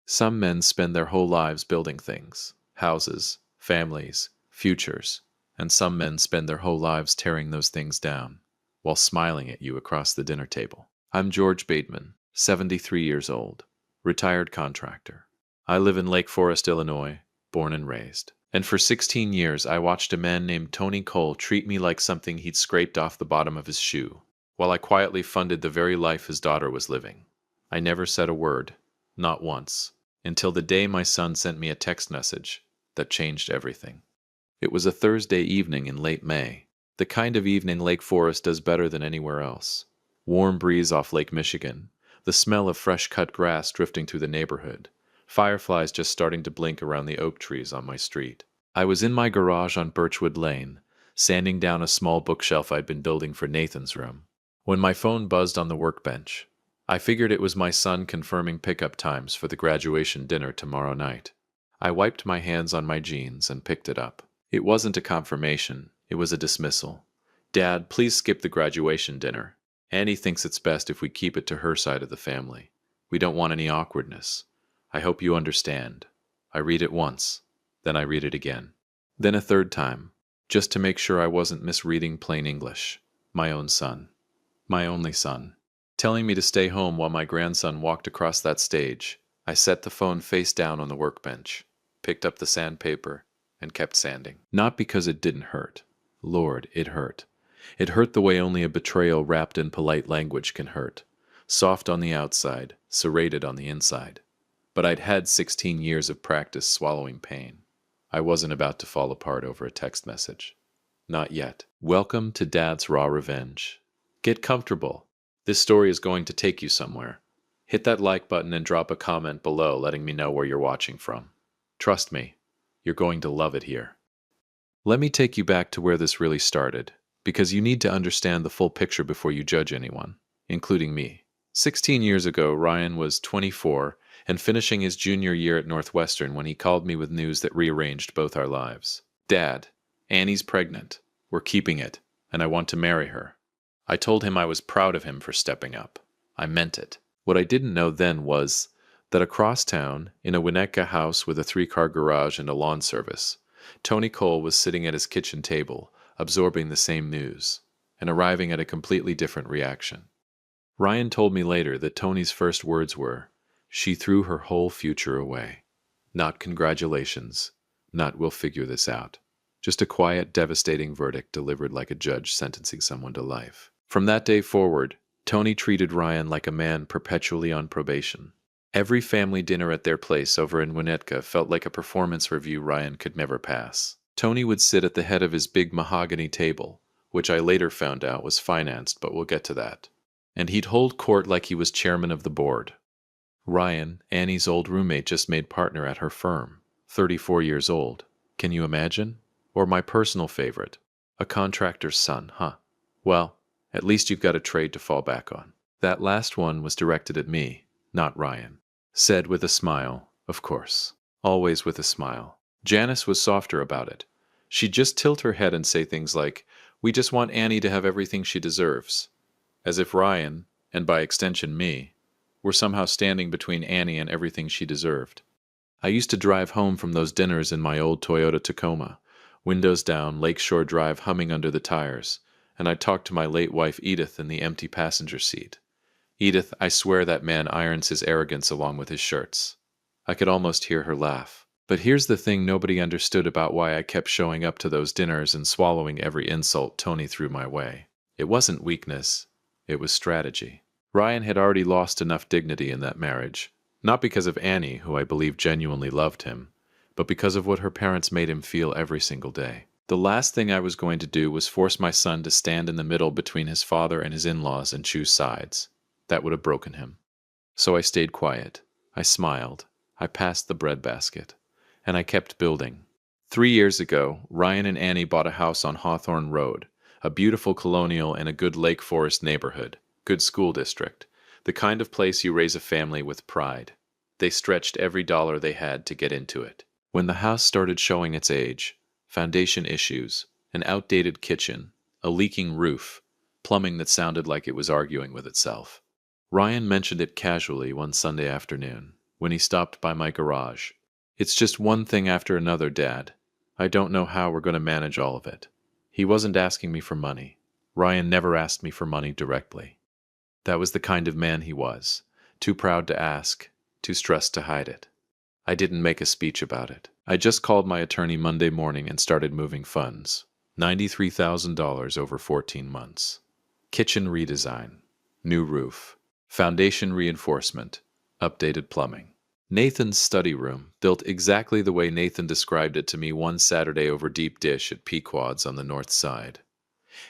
Some men spend their whole lives building things, houses, families, futures, and some men spend their whole lives tearing those things down, while smiling at you across the dinner table. I'm George Bateman, 73 years old, retired contractor. I live in Lake Forest, Illinois, born and raised. And for 16 years I watched a man named Tony Cole treat me like something he'd scraped off the bottom of his shoe, while I quietly funded the very life his daughter was living. I never said a word, not once, until the day my son sent me a text message that changed everything. It was a Thursday evening in late May, the kind of evening Lake Forest does better than anywhere else. Warm breeze off Lake Michigan, the smell of fresh cut grass drifting through the neighborhood, fireflies just starting to blink around the oak trees on my street. I was in my garage on Birchwood Lane, sanding down a small bookshelf I'd been building for Nathan's room, when my phone buzzed on the workbench. I figured it was my son confirming pickup times for the graduation dinner tomorrow night. I wiped my hands on my jeans and picked it up. It wasn't a confirmation, it was a dismissal. "Dad, please skip the graduation dinner. Annie thinks it's best if we keep it to her side of the family. We don't want any awkwardness. I hope you understand." I read it once, then I read it again. Then a third time, just to make sure I wasn't misreading plain English. My own son. My only son. Telling me to stay home while my grandson walked across that stage. I set the phone face down on the workbench, picked up the sandpaper, and kept sanding. Not because it didn't hurt. Lord, it hurt. It hurt the way only a betrayal wrapped in polite language can hurt. Soft on the outside, serrated on the inside. But I'd had 16 years of practice swallowing pain. I wasn't about to fall apart over a text message. Not yet. Welcome to Dad's Raw Revenge. Get comfortable. This story is going to take you somewhere. Hit that like button and drop a comment below letting me know where you're watching from. Trust me, you're going to love it here. Let me take you back to where this really started, because you need to understand the full picture before you judge anyone, including me. 16 years ago, Ryan was 24 and finishing his junior year at Northwestern when he called me with news that rearranged both our lives. "Dad, Annie's pregnant. We're keeping it, and I want to marry her." I told him I was proud of him for stepping up. I meant it. What I didn't know then was that across town, in a Winnetka house with a 3-car garage and a lawn service, Tony Cole was sitting at his kitchen table, absorbing the same news, and arriving at a completely different reaction. Ryan told me later that Tony's first words were, "She threw her whole future away." Not congratulations, not "we'll figure this out." Just a quiet, devastating verdict delivered like a judge sentencing someone to life. From that day forward, Tony treated Ryan like a man perpetually on probation. Every family dinner at their place over in Winnetka felt like a performance review Ryan could never pass. Tony would sit at the head of his big mahogany table, which I later found out was financed, but we'll get to that. And he'd hold court like he was chairman of the board. Ryan, Annie's old roommate, just made partner at her firm, 34 years old. Can you imagine? Or my personal favorite, a contractor's son, huh? Well, at least you've got a trade to fall back on. That last one was directed at me, not Ryan. Said with a smile, of course. Always with a smile. Janice was softer about it. She'd just tilt her head and say things like, "We just want Annie to have everything she deserves." As if Ryan, and by extension me, were somehow standing between Annie and everything she deserved. I used to drive home from those dinners in my old Toyota Tacoma, windows down, Lakeshore Drive humming under the tires, and I'd talk to my late wife Edith in the empty passenger seat. "Edith, I swear that man irons his arrogance along with his shirts." I could almost hear her laugh. But here's the thing nobody understood about why I kept showing up to those dinners and swallowing every insult Tony threw my way. It wasn't weakness, it was strategy. Ryan had already lost enough dignity in that marriage, not because of Annie, who I believe genuinely loved him, but because of what her parents made him feel every single day. The last thing I was going to do was force my son to stand in the middle between his father and his in-laws and choose sides. That would have broken him. So I stayed quiet. I smiled. I passed the breadbasket. And I kept building. 3 years ago, Ryan and Annie bought a house on Hawthorne Road, a beautiful colonial and a good Lake Forest neighborhood, good school district, the kind of place you raise a family with pride. They stretched every dollar they had to get into it. When the house started showing its age, foundation issues, an outdated kitchen, a leaking roof, plumbing that sounded like it was arguing with itself, Ryan mentioned it casually one Sunday afternoon. when he stopped by my garage. It's just one thing after another, Dad. I don't know how we're going to manage all of it. He wasn't asking me for money. Ryan never asked me for money directly. That was the kind of man he was. Too proud to ask, too stressed to hide it. I didn't make a speech about it. I just called my attorney Monday morning and started moving funds. $93,000 over 14 months. Kitchen redesign. New roof. Foundation reinforcement. Updated plumbing. Nathan's study room, built exactly the way Nathan described it to me one Saturday over deep dish at Pequod's on the north side.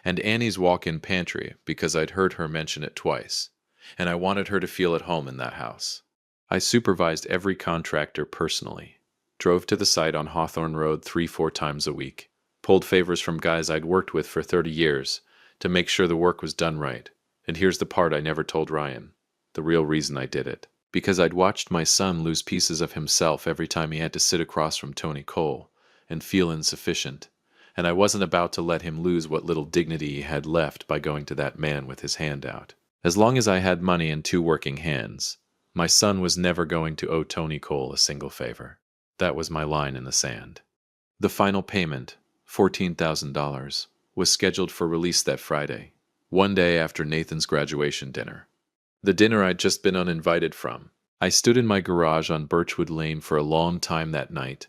And Annie's walk-in pantry, because I'd heard her mention it twice, and I wanted her to feel at home in that house. I supervised every contractor personally, drove to the site on Hawthorne Road 3-4 times a week, pulled favors from guys I'd worked with for 30 years to make sure the work was done right. And here's the part I never told Ryan, the real reason I did it. Because I'd watched my son lose pieces of himself every time he had to sit across from Tony Cole and feel insufficient, and I wasn't about to let him lose what little dignity he had left by going to that man with his hand out. As long as I had money and 2 working hands, my son was never going to owe Tony Cole a single favor. That was my line in the sand. The final payment, $14,000, was scheduled for release that Friday, one day after Nathan's graduation dinner. The dinner I'd just been uninvited from. I stood in my garage on Birchwood Lane for a long time that night,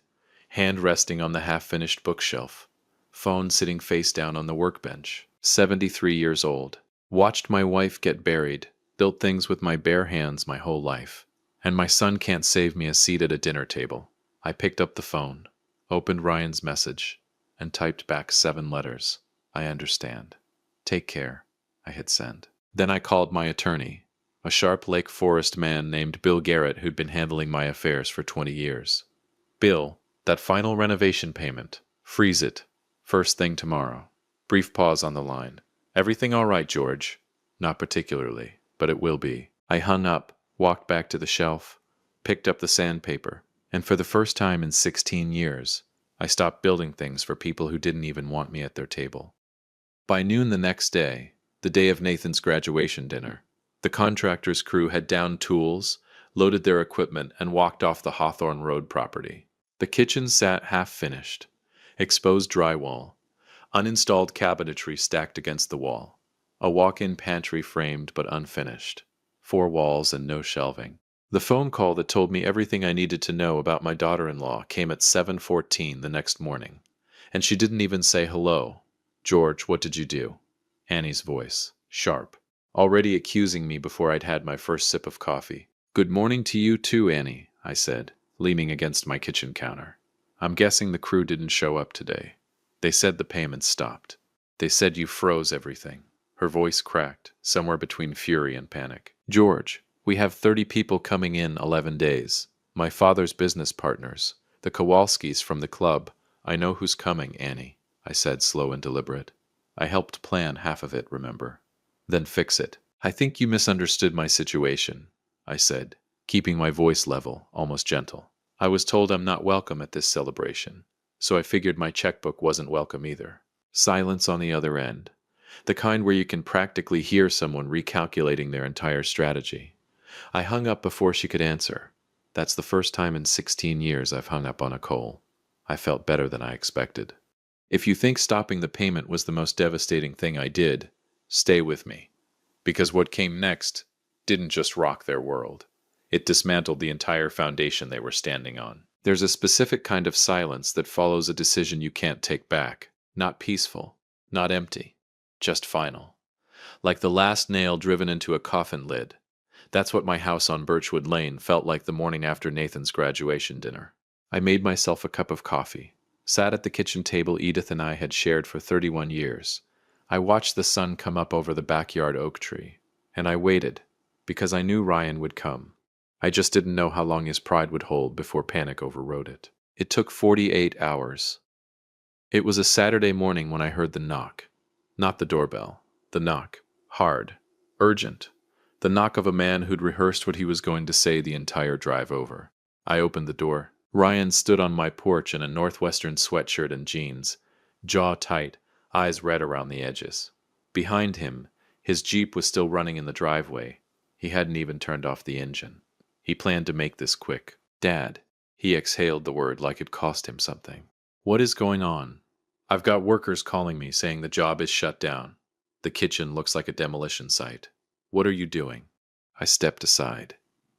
hand resting on the half-finished bookshelf, phone sitting face down on the workbench, 73 years old. Watched my wife get buried, built things with my bare hands my whole life, and my son can't save me a seat at a dinner table. I picked up the phone, opened Ryan's message, and typed back 7 letters. I understand. Take care. I hit send. Then I called my attorney, a sharp Lake Forest man named Bill Garrett who'd been handling my affairs for 20 years. Bill, that final renovation payment. Freeze it. First thing tomorrow. Brief pause on the line. Everything all right, George? Not particularly, but it will be. I hung up, walked back to the shelf, picked up the sandpaper, and for the first time in 16 years, I stopped building things for people who didn't even want me at their table. By noon the next day, the day of Nathan's graduation dinner, the contractor's crew had downed tools, loaded their equipment, and walked off the Hawthorne Road property. The kitchen sat half-finished, exposed drywall, uninstalled cabinetry stacked against the wall, a walk-in pantry framed but unfinished, 4 walls and no shelving. The phone call that told me everything I needed to know about my daughter-in-law came at 7:14 the next morning, and she didn't even say hello. George, what did you do? Annie's voice, sharp, already accusing me before I'd had my first sip of coffee. Good morning to you too, Annie, I said, leaning against my kitchen counter. I'm guessing the crew didn't show up today. They said the payments stopped. They said you froze everything. Her voice cracked, somewhere between fury and panic. George, we have 30 people coming in 11 days. My father's business partners, the Kowalskis from the club. I know who's coming, Annie, I said, slow and deliberate. I helped plan half of it, remember? Then fix it. I think you misunderstood my situation, I said, keeping my voice level, almost gentle. I was told I'm not welcome at this celebration, so I figured my checkbook wasn't welcome either. Silence on the other end, the kind where you can practically hear someone recalculating their entire strategy. I hung up before she could answer. That's the first time in 16 years I've hung up on a Cole. I felt better than I expected. If you think stopping the payment was the most devastating thing I did, stay with me. Because what came next didn't just rock their world. It dismantled the entire foundation they were standing on. There's a specific kind of silence that follows a decision you can't take back. Not peaceful, not empty, just final. Like the last nail driven into a coffin lid. That's what my house on Birchwood Lane felt like the morning after Nathan's graduation dinner. I made myself a cup of coffee, sat at the kitchen table Edith and I had shared for 31 years. I watched the sun come up over the backyard oak tree, and I waited, because I knew Ryan would come. I just didn't know how long his pride would hold before panic overrode it. It took 48 hours. It was a Saturday morning when I heard the knock. Not the doorbell. The knock. Hard. Urgent. The knock of a man who'd rehearsed what he was going to say the entire drive over. I opened the door. Ryan stood on my porch in a Northwestern sweatshirt and jeans, jaw tight, eyes red around the edges. Behind him, his Jeep was still running in the driveway. He hadn't even turned off the engine. He planned to make this quick. Dad. He exhaled the word like it cost him something. What is going on? I've got workers calling me saying the job is shut down. The kitchen looks like a demolition site. What are you doing? I stepped aside.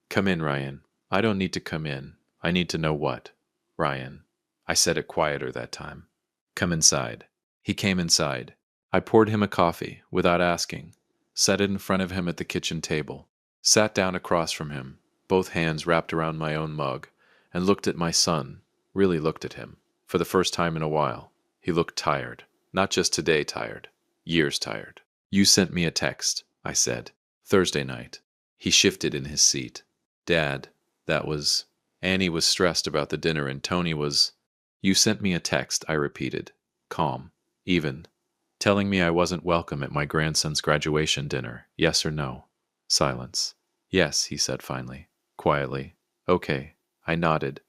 Come in, Ryan. I don't need to come in. I need to know what. Ryan. I said it quieter that time. Come inside. He came inside. I poured him a coffee, without asking, set it in front of him at the kitchen table, sat down across from him, both hands wrapped around my own mug, and looked at my son, really looked at him. For the first time in a while, he looked tired. Not just today tired, years tired. You sent me a text, I said. Thursday night. He shifted in his seat. Dad, that was... Annie was stressed about the dinner and Tony was... You sent me a text, I repeated, calm, even, telling me I wasn't welcome at my grandson's graduation dinner, yes or no? Silence. Yes, he said finally, quietly. Okay. I nodded.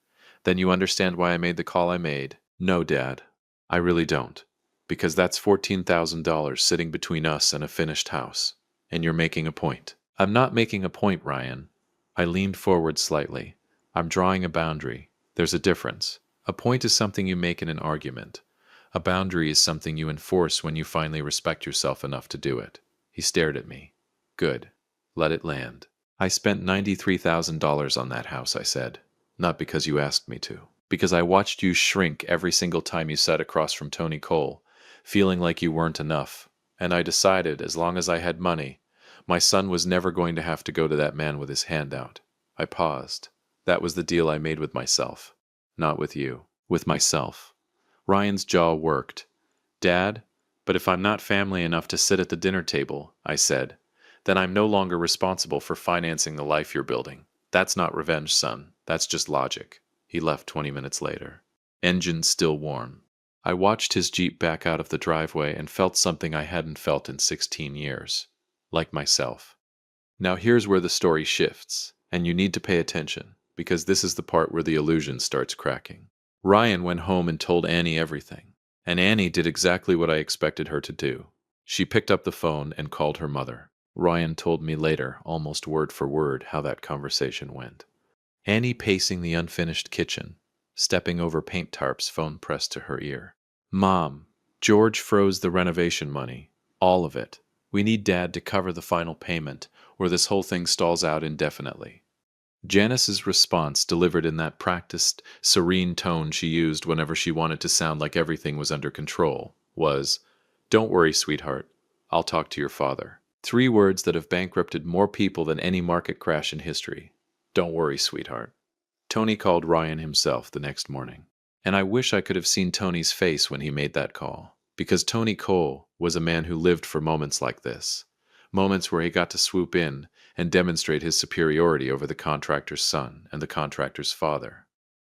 Then you understand why I made the call I made? No, Dad. I really don't. Because that's $14,000 sitting between us and a finished house. And you're making a point. I'm not making a point, Ryan. I leaned forward slightly. I'm drawing a boundary. There's a difference. A point is something you make in an argument. A boundary is something you enforce when you finally respect yourself enough to do it. He stared at me. Good. Let it land. I spent $93,000 on that house, I said. Not because you asked me to. Because I watched you shrink every single time you sat across from Tony Cole, feeling like you weren't enough. And I decided, as long as I had money, my son was never going to have to go to that man with his hand out. I paused. That was the deal I made with myself. Not with you. With myself. Ryan's jaw worked. Dad, but if I'm not family enough to sit at the dinner table, I said, then I'm no longer responsible for financing the life you're building. That's not revenge, son. That's just logic. He left 20 minutes later. Engine still warm. I watched his Jeep back out of the driveway and felt something I hadn't felt in 16 years. Like myself. Now here's where the story shifts, and you need to pay attention, because this is the part where the illusion starts cracking. Ryan went home and told Annie everything, and Annie did exactly what I expected her to do. She picked up the phone and called her mother. Ryan told me later, almost word for word, how that conversation went. Annie pacing the unfinished kitchen, stepping over paint tarps, phone pressed to her ear. Mom, George froze the renovation money. All of it. We need Dad to cover the final payment, or this whole thing stalls out indefinitely. Janice's response, delivered in that practiced, serene tone she used whenever she wanted to sound like everything was under control, was, Don't worry, sweetheart. I'll talk to your father. 3 words that have bankrupted more people than any market crash in history. Don't worry, sweetheart. Tony called Ryan himself the next morning. And I wish I could have seen Tony's face when he made that call. Because Tony Cole was a man who lived for moments like this. Moments where he got to swoop in and demonstrate his superiority over the contractor's son and the contractor's father.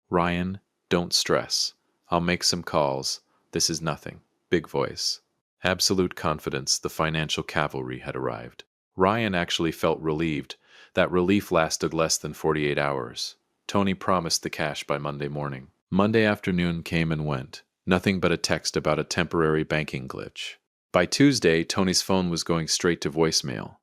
Ryan, don't stress. I'll make some calls. This is nothing. Big voice. Absolute confidence the financial cavalry had arrived. Ryan actually felt relieved. That relief lasted less than 48 hours. Tony promised the cash by Monday morning. Monday afternoon came and went. Nothing but a text about a temporary banking glitch. By Tuesday, Tony's phone was going straight to voicemail.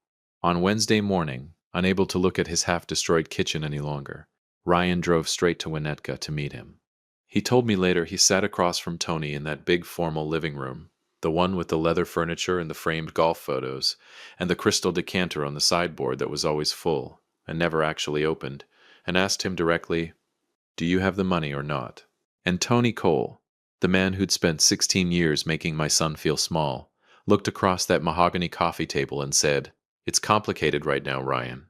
On Wednesday morning, unable to look at his half-destroyed kitchen any longer, Ryan drove straight to Winnetka to meet him. He told me later he sat across from Tony in that big formal living room, the one with the leather furniture and the framed golf photos, and the crystal decanter on the sideboard that was always full, and never actually opened, and asked him directly, Do you have the money or not? And Tony Cole, the man who'd spent 16 years making my son feel small, looked across that mahogany coffee table and said, It's complicated right now, Ryan.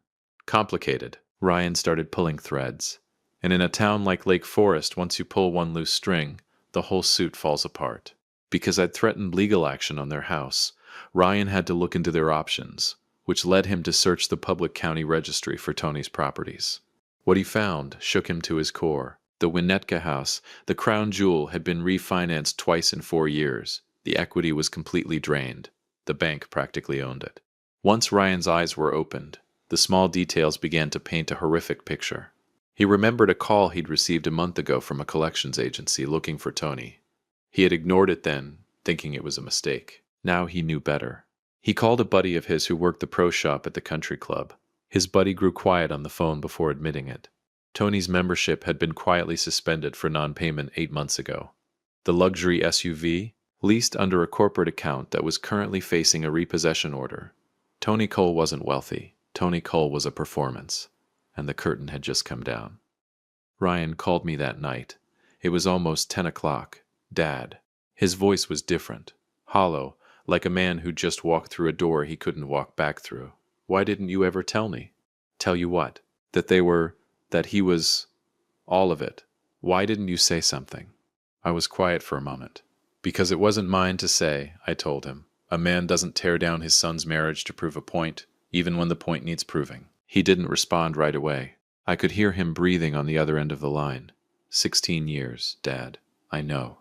Complicated. Ryan started pulling threads. And in a town like Lake Forest, once you pull one loose string, the whole suit falls apart. Because I'd threatened legal action on their house, Ryan had to look into their options, which led him to search the public county registry for Tony's properties. What he found shook him to his core. The Winnetka house, the crown jewel, had been refinanced twice in 4 years. The equity was completely drained. The bank practically owned it. Once Ryan's eyes were opened, the small details began to paint a horrific picture. He remembered a call he'd received a month ago from a collections agency looking for Tony. He had ignored it then, thinking it was a mistake. Now he knew better. He called a buddy of his who worked the pro shop at the country club. His buddy grew quiet on the phone before admitting it. Tony's membership had been quietly suspended for non-payment 8 months ago. The luxury SUV, leased under a corporate account that was currently facing a repossession order. Tony Cole wasn't wealthy. Tony Cole was a performance. And the curtain had just come down. Ryan called me that night. It was almost 10 o'clock. Dad. His voice was different. Hollow, like a man who just walked through a door he couldn't walk back through. Why didn't you ever tell me? Tell you what? That he was... all of it. Why didn't you say something? I was quiet for a moment. Because it wasn't mine to say, I told him. A man doesn't tear down his son's marriage to prove a point, even when the point needs proving. He didn't respond right away. I could hear him breathing on the other end of the line. 16 years, Dad. I know.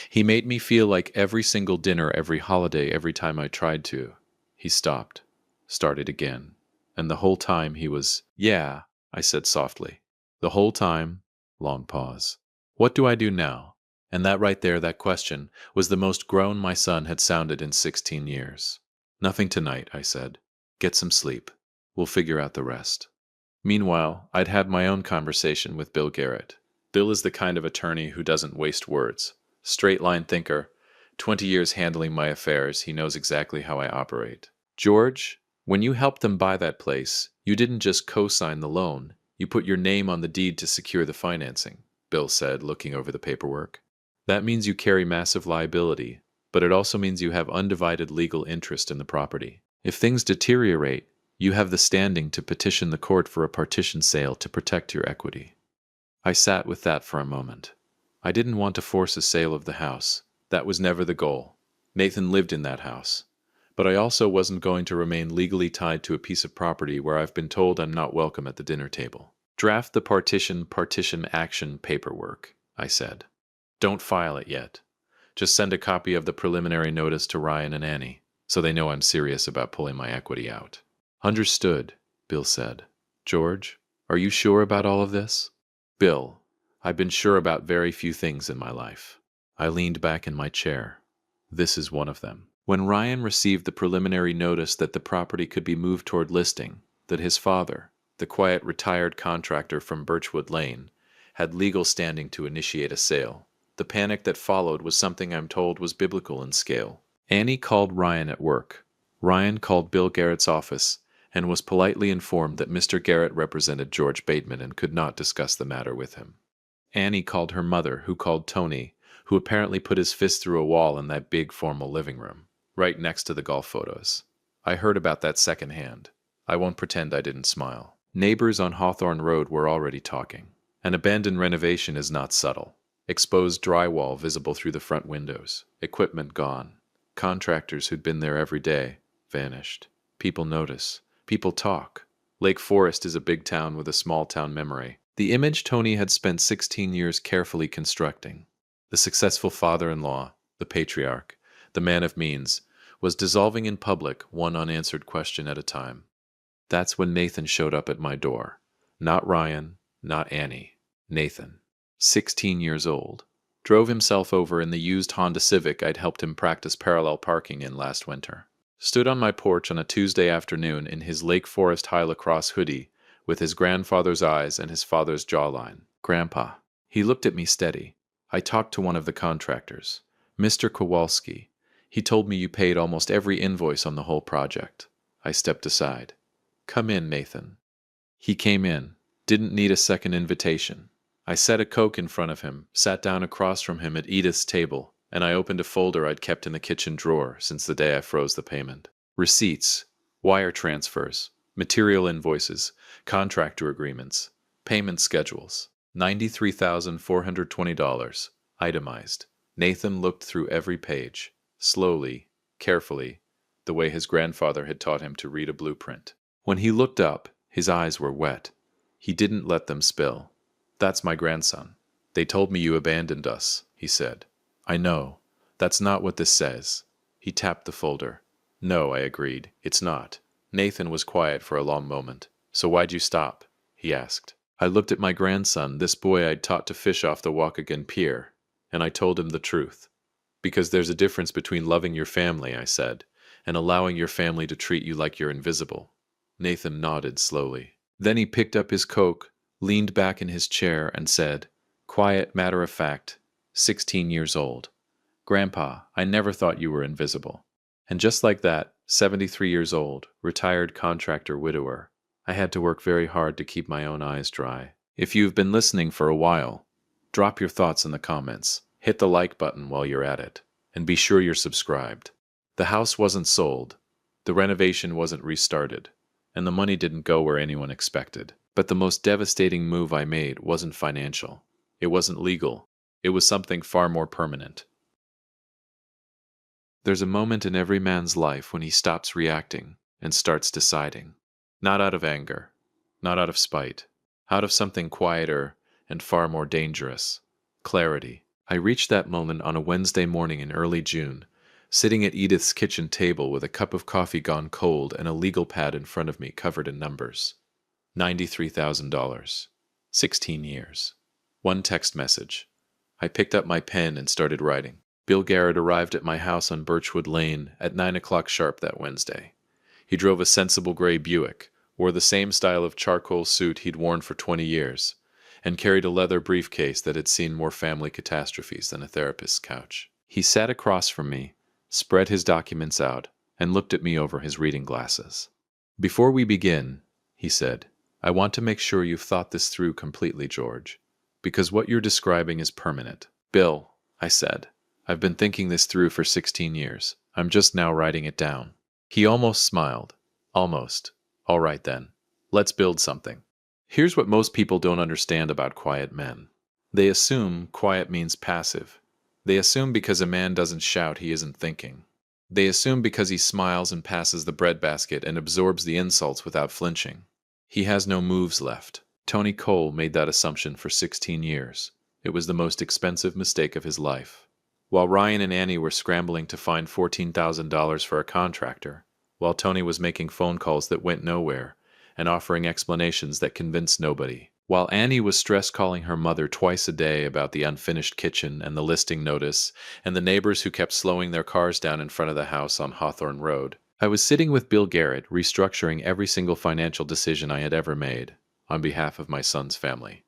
He made me feel like every single dinner, every holiday, every time I tried to. He stopped. Started again. And the whole time he was, yeah, I said softly. The whole time, long pause. What do I do now? And that right there, that question, was the most grown my son had sounded in 16 years. Nothing tonight, I said. Get some sleep. We'll figure out the rest. Meanwhile, I'd had my own conversation with Bill Garrett. Bill is the kind of attorney who doesn't waste words. Straight-line thinker. 20 years handling my affairs, he knows exactly how I operate. George, when you helped them buy that place, you didn't just co-sign the loan. You put your name on the deed to secure the financing, Bill said, looking over the paperwork. That means you carry massive liability, but it also means you have undivided legal interest in the property. If things deteriorate, you have the standing to petition the court for a partition sale to protect your equity. I sat with that for a moment. I didn't want to force a sale of the house. That was never the goal. Nathan lived in that house. But I also wasn't going to remain legally tied to a piece of property where I've been told I'm not welcome at the dinner table. Draft the partition action paperwork, I said. Don't file it yet. Just send a copy of the preliminary notice to Ryan and Annie, so they know I'm serious about pulling my equity out. Understood, Bill said. George, are you sure about all of this? Bill, I've been sure about very few things in my life. I leaned back in my chair. This is one of them. When Ryan received the preliminary notice that the property could be moved toward listing, that his father, the quiet retired contractor from Birchwood Lane, had legal standing to initiate a sale, the panic that followed was something I'm told was biblical in scale. Annie called Ryan at work. Ryan called Bill Garrett's office and was politely informed that Mr. Garrett represented George Bateman and could not discuss the matter with him. Annie called her mother, who called Tony, who apparently put his fist through a wall in that big formal living room, right next to the golf photos. I heard about that secondhand. I won't pretend I didn't smile. Neighbors on Hawthorne Road were already talking. An abandoned renovation is not subtle. Exposed drywall visible through the front windows. Equipment gone. Contractors who'd been there every day vanished. People notice. People talk. Lake Forest is a big town with a small town memory. The image Tony had spent 16 years carefully constructing. The successful father-in-law, the patriarch, the man of means, was dissolving in public, one unanswered question at a time. That's when Nathan showed up at my door. Not Ryan, not Annie. Nathan. 16 years old. Drove himself over in the used Honda Civic I'd helped him practice parallel parking in last winter. Stood on my porch on a Tuesday afternoon in his Lake Forest high lacrosse hoodie, with his grandfather's eyes and his father's jawline. Grandpa. He looked at me steady. I talked to one of the contractors. Mr. Kowalski. He told me you paid almost every invoice on the whole project. I stepped aside. Come in, Nathan. He came in. Didn't need a second invitation. I set a Coke in front of him, sat down across from him at Edith's table, and I opened a folder I'd kept in the kitchen drawer since the day I froze the payment. Receipts, wire transfers, material invoices, contractor agreements, payment schedules. $93,420, itemized. Nathan looked through every page, slowly, carefully, the way his grandfather had taught him to read a blueprint. When he looked up, his eyes were wet. He didn't let them spill. That's my grandson. They told me you abandoned us, he said. I know. That's not what this says. He tapped the folder. No, I agreed. It's not. Nathan was quiet for a long moment. So why'd you stop? He asked. I looked at my grandson, this boy I'd taught to fish off the Waukegan Pier, and I told him the truth. Because there's a difference between loving your family, I said, and allowing your family to treat you like you're invisible. Nathan nodded slowly. Then he picked up his Coke, leaned back in his chair, and said, quiet, matter of fact, 16 years old. Grandpa, I never thought you were invisible. And just like that, 73 years old, retired contractor widower. I had to work very hard to keep my own eyes dry. If you've been listening for a while, drop your thoughts in the comments. Hit the like button while you're at it. And be sure you're subscribed. The house wasn't sold. The renovation wasn't restarted. And the money didn't go where anyone expected. But the most devastating move I made wasn't financial. It wasn't legal. It was something far more permanent. There's a moment in every man's life when he stops reacting and starts deciding. Not out of anger, not out of spite, out of something quieter and far more dangerous. Clarity. I reached that moment on a Wednesday morning in early June, sitting at Edith's kitchen table with a cup of coffee gone cold and a legal pad in front of me covered in numbers. $93,000. 16 years. One text message. I picked up my pen and started writing. Bill Garrett arrived at my house on Birchwood Lane at 9 o'clock sharp that Wednesday. He drove a sensible gray Buick, wore the same style of charcoal suit he'd worn for 20 years, and carried a leather briefcase that had seen more family catastrophes than a therapist's couch. He sat across from me, spread his documents out, and looked at me over his reading glasses. Before we begin, he said, I want to make sure you've thought this through completely, George, because what you're describing is permanent. Bill, I said, I've been thinking this through for 16 years. I'm just now writing it down. He almost smiled. Almost. All right then. Let's build something. Here's what most people don't understand about quiet men. They assume quiet means passive. They assume because a man doesn't shout he isn't thinking. They assume because he smiles and passes the breadbasket and absorbs the insults without flinching, he has no moves left. Tony Cole made that assumption for 16 years. It was the most expensive mistake of his life. While Ryan and Annie were scrambling to find $14,000 for a contractor, while Tony was making phone calls that went nowhere and offering explanations that convinced nobody, while Annie was stress calling her mother twice a day about the unfinished kitchen and the listing notice and the neighbors who kept slowing their cars down in front of the house on Hawthorne Road, I was sitting with Bill Garrett restructuring every single financial decision I had ever made on behalf of my son's family.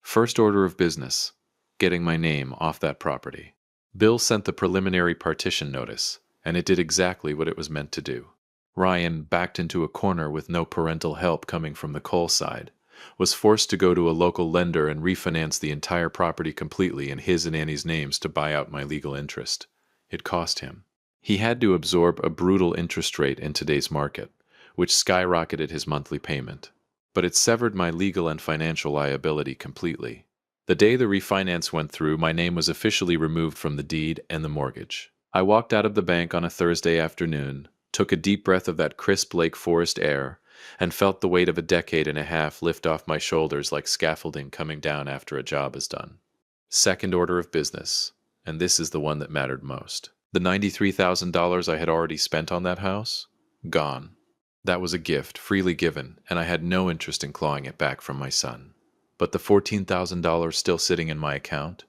First order of business, getting my name off that property. Bill sent the preliminary partition notice, and it did exactly what it was meant to do. Ryan, backed into a corner with no parental help coming from the Cole side, was forced to go to a local lender and refinance the entire property completely in his and Annie's names to buy out my legal interest. It cost him. He had to absorb a brutal interest rate in today's market, which skyrocketed his monthly payment. But it severed my legal and financial liability completely. The day the refinance went through, my name was officially removed from the deed and the mortgage. I walked out of the bank on a Thursday afternoon, took a deep breath of that crisp Lake Forest air, and felt the weight of a decade and a half lift off my shoulders like scaffolding coming down after a job is done. Second order of business, and this is the one that mattered most. The $93,000 I had already spent on that house? Gone. That was a gift, freely given, and I had no interest in clawing it back from my son. But the $14,000 still sitting in my account,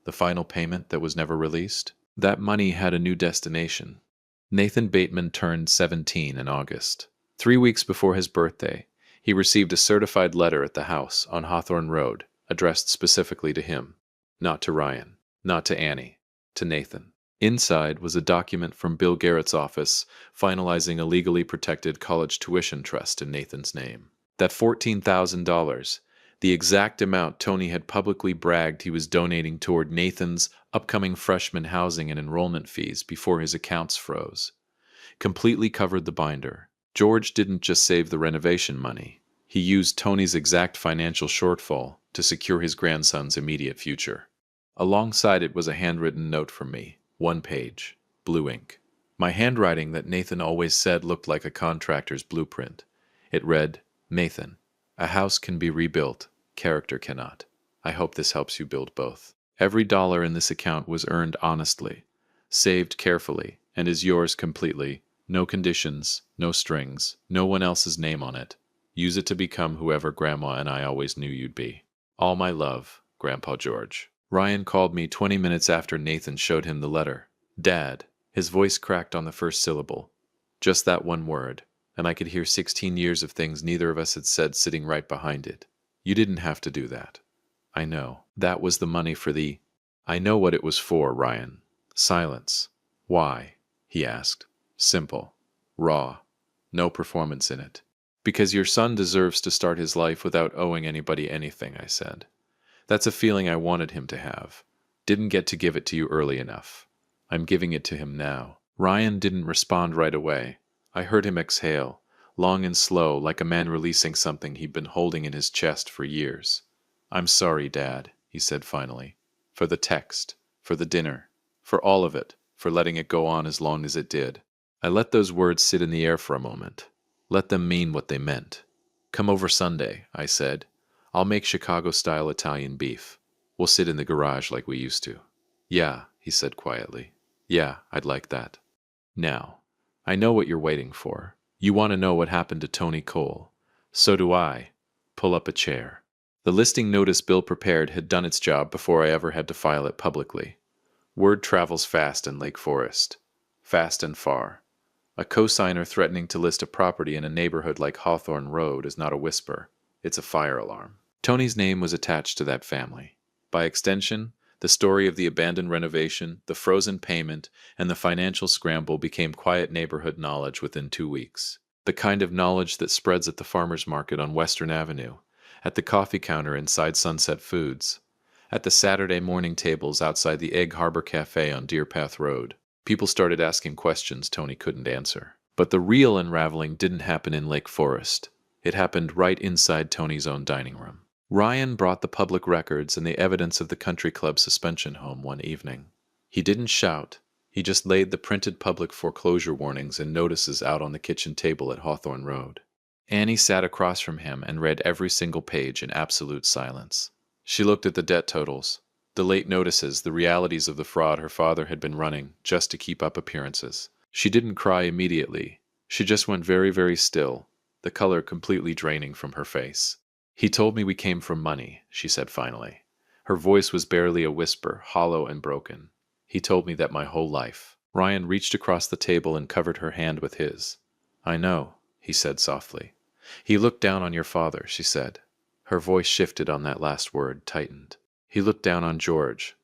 the final payment that was never released, that money had a new destination. Nathan Bateman turned 17 in August. 3 weeks before his birthday, he received a certified letter at the house on Hawthorne Road, addressed specifically to him. Not to Ryan, not to Annie, to Nathan. Inside was a document from Bill Garrett's office finalizing a legally protected college tuition trust in Nathan's name. That $14,000, the exact amount Tony had publicly bragged he was donating toward Nathan's upcoming freshman housing and enrollment fees before his accounts froze, completely covered the binder. George didn't just save the renovation money. He used Tony's exact financial shortfall to secure his grandson's immediate future. Alongside it was a handwritten note from me, 1 page, blue ink. My handwriting that Nathan always said looked like a contractor's blueprint. It read, Nathan, a house can be rebuilt. Character cannot. I hope this helps you build both. Every dollar in this account was earned honestly, saved carefully, and is yours completely. No conditions, no strings, no one else's name on it. Use it to become whoever Grandma and I always knew you'd be. All my love, Grandpa George. Ryan called me 20 minutes after Nathan showed him the letter. Dad. His voice cracked on the first syllable. Just that one word. and I could hear 16 years of things neither of us had said sitting right behind it. You didn't have to do that. I know. That was the money for the... I know what it was for, Ryan. Silence. Why? He asked. Simple. Raw. No performance in it. Because your son deserves to start his life without owing anybody anything, I said. That's a feeling I wanted him to have. Didn't get to give it to you early enough. I'm giving it to him now. Ryan didn't respond right away. I heard him exhale, long and slow, like a man releasing something he'd been holding in his chest for years. I'm sorry, Dad, he said finally. For the text, for the dinner, for all of it, for letting it go on as long as it did. I let those words sit in the air for a moment. Let them mean what they meant. Come over Sunday, I said. I'll make Chicago-style Italian beef. We'll sit in the garage like we used to. Yeah, he said quietly. Yeah, I'd like that. Now, I know what you're waiting for. You want to know what happened to Tony Cole. So do I. Pull up a chair. The listing notice Bill prepared had done its job before I ever had to file it publicly. Word travels fast in Lake Forest. Fast and far. A cosigner threatening to list a property in a neighborhood like Hawthorne Road is not a whisper. It's a fire alarm. Tony's name was attached to that family. By extension, the story of the abandoned renovation, the frozen payment, and the financial scramble became quiet neighborhood knowledge within 2 weeks. The kind of knowledge that spreads at the farmer's market on Western Avenue, at the coffee counter inside Sunset Foods, at the Saturday morning tables outside the Egg Harbor Cafe on Deer Path Road. People started asking questions Tony couldn't answer. But the real unraveling didn't happen in Lake Forest. It happened right inside Tony's own dining room. Ryan brought the public records and the evidence of the country club suspension home one evening. He didn't shout. He just laid the printed public foreclosure warnings and notices out on the kitchen table at Hawthorne Road. Annie sat across from him and read every single page in absolute silence. She looked at the debt totals, the late notices, the realities of the fraud her father had been running just to keep up appearances. She didn't cry immediately. She just went very, very still, the color completely draining from her face. He told me we came from money, she said finally. Her voice was barely a whisper, hollow and broken. He told me that my whole life. Ryan reached across the table and covered her hand with his. I know, he said softly. He looked down on your father, she said. Her voice shifted on that last word, tightened. He looked down on George.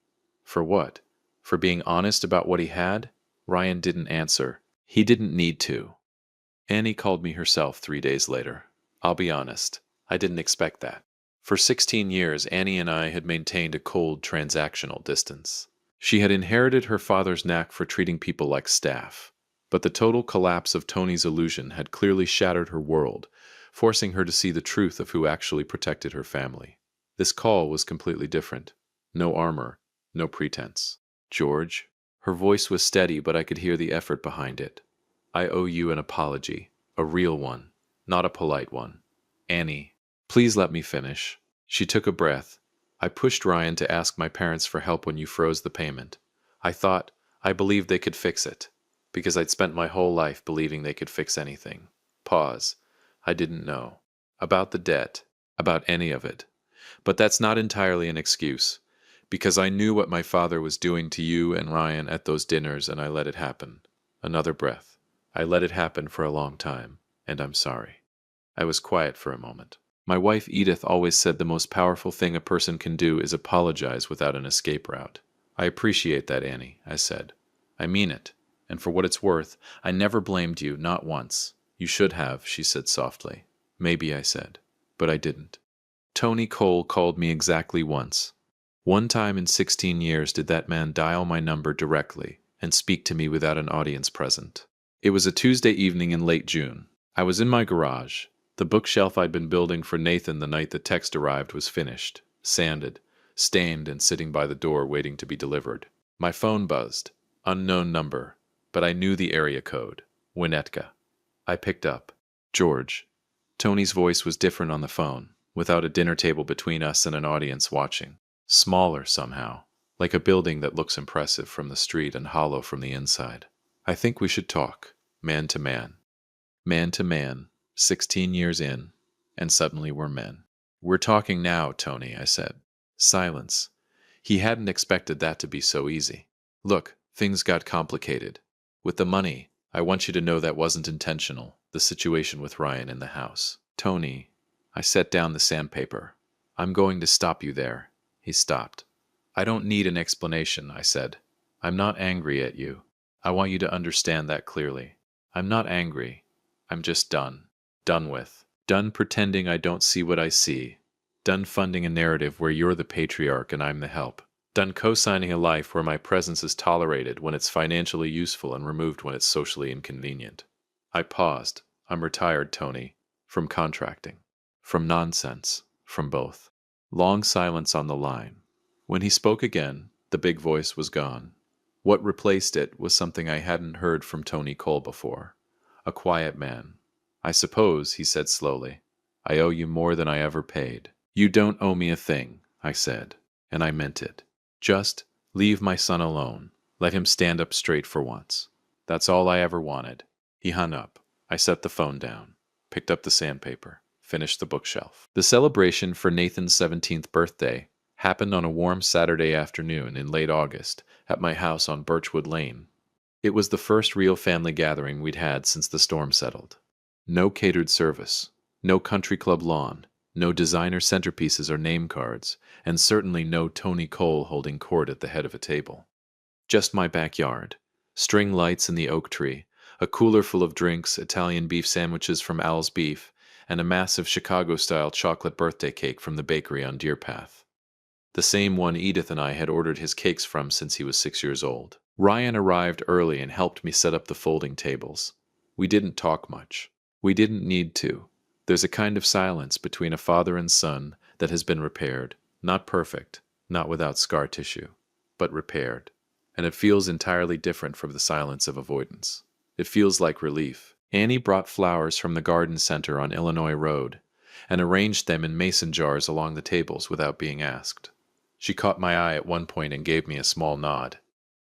For what? For being honest about what he had? Ryan didn't answer. He didn't need to. Annie called me herself 3 days later. I'll be honest. I didn't expect that. For 16 years, Annie and I had maintained a cold, transactional distance. She had inherited her father's knack for treating people like staff. But the total collapse of Tony's illusion had clearly shattered her world, forcing her to see the truth of who actually protected her family. This call was completely different. No armor, no pretense. George? Her voice was steady, but I could hear the effort behind it. I owe you an apology, a real one, not a polite one. Annie, please let me finish. She took a breath. I pushed Ryan to ask my parents for help when you froze the payment. I believed they could fix it, because I'd spent my whole life believing they could fix anything. Pause. I didn't know. About the debt, about any of it. But that's not entirely an excuse, because I knew what my father was doing to you and Ryan at those dinners, and I let it happen. Another breath. I let it happen for a long time, and I'm sorry. I was quiet for a moment. My wife Edith always said the most powerful thing a person can do is apologize without an escape route. I appreciate that, Annie, I said. I mean it, and for what it's worth, I never blamed you, not once. You should have, she said softly. Maybe, I said, but I didn't. Tony Cole called me exactly once. One time in 16 years did that man dial my number directly and speak to me without an audience present. It was a Tuesday evening in late June. I was in my garage. The bookshelf I'd been building for Nathan the night the text arrived was finished, sanded, stained, and sitting by the door waiting to be delivered. My phone buzzed. Unknown number, but I knew the area code. Winnetka. I picked up. George. Tony's voice was different on the phone, without a dinner table between us and an audience watching. Smaller somehow, like a building that looks impressive from the street and hollow from the inside. I think we should talk, man to man. Man to man, 16 years in, and suddenly we're men. We're talking now, Tony, I said. Silence. He hadn't expected that to be so easy. Look, things got complicated. With the money, I want you to know that wasn't intentional. the situation with Ryan in the house. Tony, I set down the sandpaper. I'm going to stop you there. He stopped. I don't need an explanation, I said. I'm not angry at you. I want you to understand that clearly. I'm not angry. I'm just done. Done with. Done pretending I don't see what I see. Done funding a narrative where you're the patriarch and I'm the help. Done co-signing a life where my presence is tolerated when it's financially useful and removed when it's socially inconvenient. I paused. I'm retired, Tony. From contracting. From nonsense. From both. Long silence on the line. When he spoke again, the big voice was gone. What replaced it was something I hadn't heard from Tony Cole before. A quiet man. I suppose, he said slowly, I owe you more than I ever paid. You don't owe me a thing, I said, and I meant it. Just leave my son alone. Let him stand up straight for once. That's all I ever wanted. He hung up. I set the phone down, picked up the sandpaper, finished the bookshelf. The celebration for Nathan's 17th birthday happened on a warm Saturday afternoon in late August at my house on Birchwood Lane. It was the first real family gathering we'd had since the storm settled. No catered service, no country club lawn, no designer centerpieces or name cards, and certainly no Tony Cole holding court at the head of a table. Just my backyard, string lights in the oak tree, a cooler full of drinks, Italian beef sandwiches from Al's Beef, and a massive Chicago-style chocolate birthday cake from the bakery on Deer Path. The same one Edith and I had ordered his cakes from since he was 6 years old. Ryan arrived early and helped me set up the folding tables. We didn't talk much. We didn't need to. There's a kind of silence between a father and son that has been repaired. Not perfect, not without scar tissue, but repaired. And it feels entirely different from the silence of avoidance. It feels like relief. Annie brought flowers from the garden center on Illinois Road and arranged them in mason jars along the tables without being asked. She caught my eye at one point and gave me a small nod.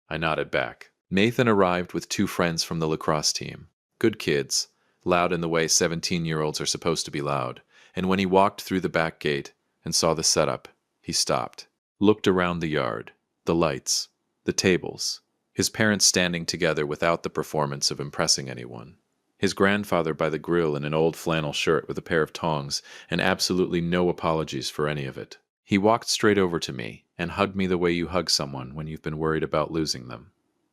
I nodded back. Nathan arrived with 2 friends from the lacrosse team. Good kids, loud in the way 17-year-olds are supposed to be loud, and when he walked through the back gate and saw the setup, he stopped, looked around the yard, the lights, the tables, his parents standing together without the performance of impressing anyone, his grandfather by the grill in an old flannel shirt with a pair of tongs and absolutely no apologies for any of it. He walked straight over to me and hugged me the way you hug someone when you've been worried about losing them.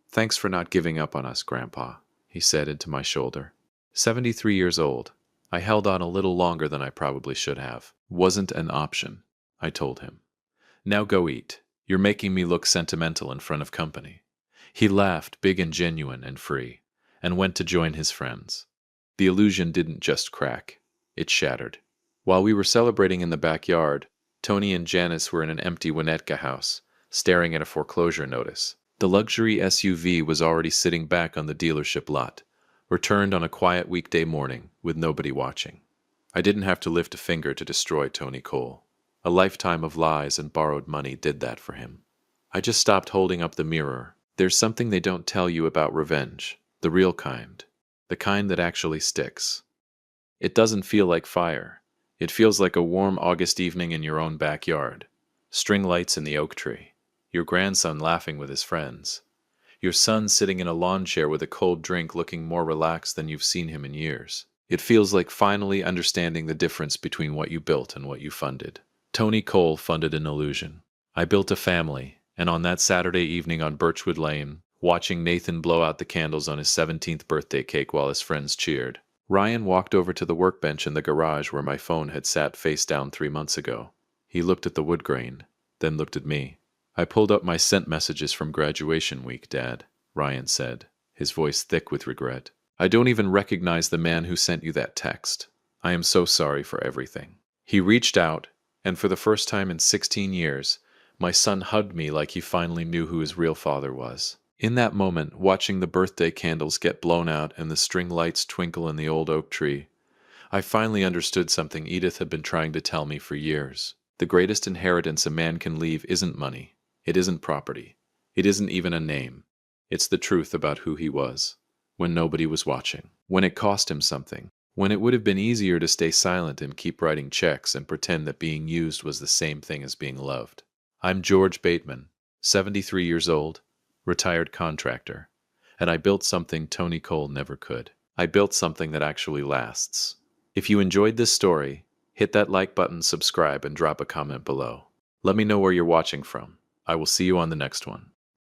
Thanks for not giving up on us, Grandpa, he said into my shoulder. 73 years old. I held on a little longer than I probably should have. Wasn't an option, I told him. Now go eat. You're making me look sentimental in front of company. He laughed, big and genuine and free, and went to join his friends. The illusion didn't just crack. It shattered. While we were celebrating in the backyard, Tony and Janice were in an empty Winnetka house, staring at a foreclosure notice. The luxury SUV was already sitting back on the dealership lot, returned on a quiet weekday morning with nobody watching. I didn't have to lift a finger to destroy Tony Cole. A lifetime of lies and borrowed money did that for him. I just stopped holding up the mirror. There's something they don't tell you about revenge, the real kind, the kind that actually sticks. It doesn't feel like fire. It feels like a warm August evening in your own backyard. String lights in the oak tree. Your grandson laughing with his friends. Your son sitting in a lawn chair with a cold drink looking more relaxed than you've seen him in years. It feels like finally understanding the difference between what you built and what you funded. Tony Cole funded an illusion. I built a family, and on that Saturday evening on Birchwood Lane, watching Nathan blow out the candles on his 17th birthday cake while his friends cheered, Ryan walked over to the workbench in the garage where my phone had sat face down 3 months ago. He looked at the wood grain, then looked at me. I pulled up my sent messages from graduation week, Dad, Ryan said, his voice thick with regret. I don't even recognize the man who sent you that text. I am so sorry for everything. He reached out, and for the first time in 16 years, my son hugged me like he finally knew who his real father was. In that moment, watching the birthday candles get blown out and the string lights twinkle in the old oak tree, I finally understood something Edith had been trying to tell me for years. The greatest inheritance a man can leave isn't money. It isn't property. It isn't even a name. It's the truth about who he was, when nobody was watching, when it cost him something, when it would have been easier to stay silent and keep writing checks and pretend that being used was the same thing as being loved. I'm George Bateman, 73 years old, retired contractor, and I built something Tony Cole never could. I built something that actually lasts. If you enjoyed this story, hit that like button, subscribe, and drop a comment below. Let me know where you're watching from. I will see you on the next one.